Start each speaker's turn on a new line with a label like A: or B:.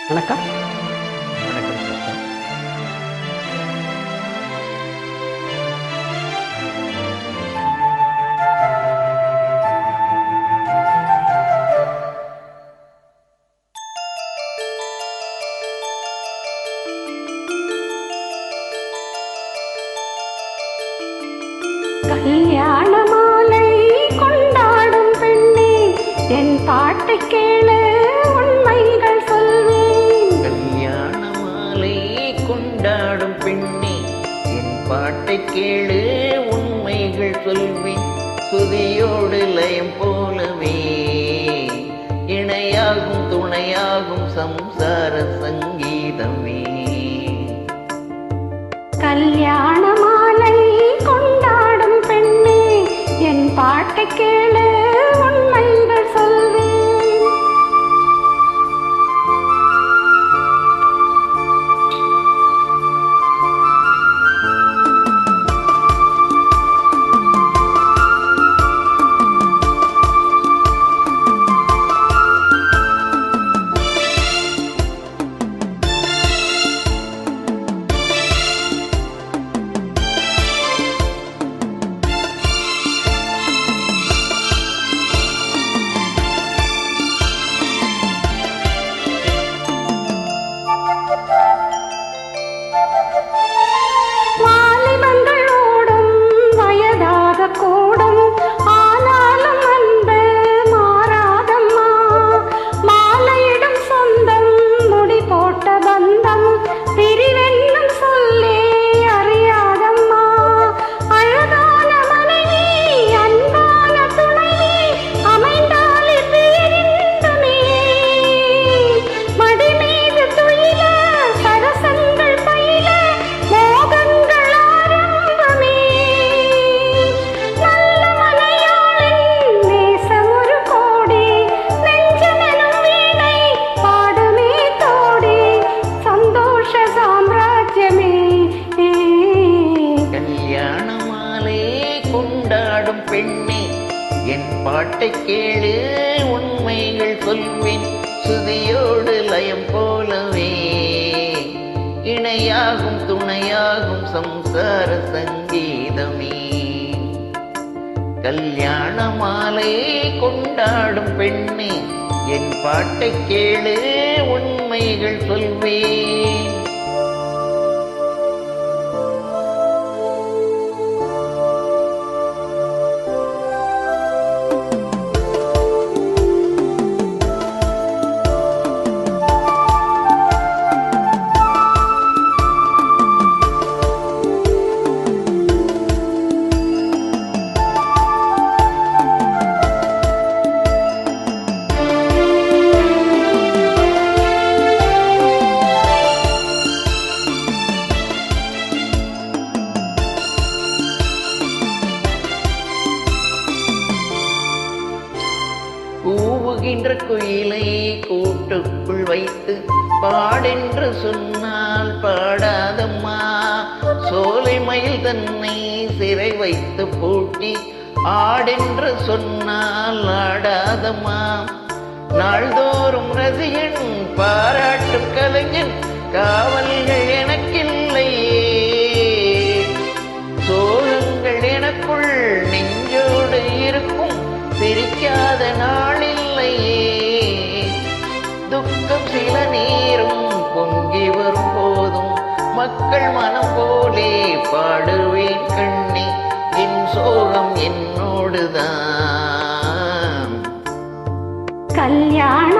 A: வணக்கம்.
B: வணக்கம் சார்.
C: கல்யாண மாலை கொண்டாடும் பெண்ணே, என் பாட்டை கேளு, உண்மைகள் சொல்வேன்.
B: கல்யாண மாலை கொண்டாடும் பெண்ணே, என் பாட்டை கேளு, உண்மைகள் சொல்வேன். சுதியோடு லயம் போலவே இணையாகும் துணையாகும் சம்சார சங்கீதமே.
C: கல்யாண மாலை கொண்டாடும் பெண்ணே, என் பாட்டை கேளு, உண்மைகள் சொல்வேன்.
B: கொண்டாடும் பெண்ணே, என் பாட்டை கேளு, உண்மைகள் சொல்வேன். சுதியோடு லயம் போலவே இணையாகும் துணையாகும் சம்சார சங்கீதமே. கல்யாண மாலை கொண்டாடும் பெண்ணே, என் பாட்டை கேளு, உண்மைகள் சொல்வேன். கூவுகின்ற குயிலை கூட்டுக்குள் வைத்து பாடென்று சொன்னால் பாடாதம்மா. சோலை மயில் தன்னை சிறை வைத்து பூட்டி ஆடென்று சொன்னால் ஆடாதம்மா. நாள்தோறும் ரசிகன் பாராட்டும் கலைஞன் காவல்கள் எனக்கில்லையே. சோகங்கள் எனக்குள் நெஞ்சோடு இருக்கும், சிரிக்காத நாளில்லையே. துக்கம் சில நேரம் பொங்கி வரும் போதும் மக்கள் மனம் போலே பாடுவேன் கண்ணே. என் சோகம் என்னோடுதான்.
C: கல்யாண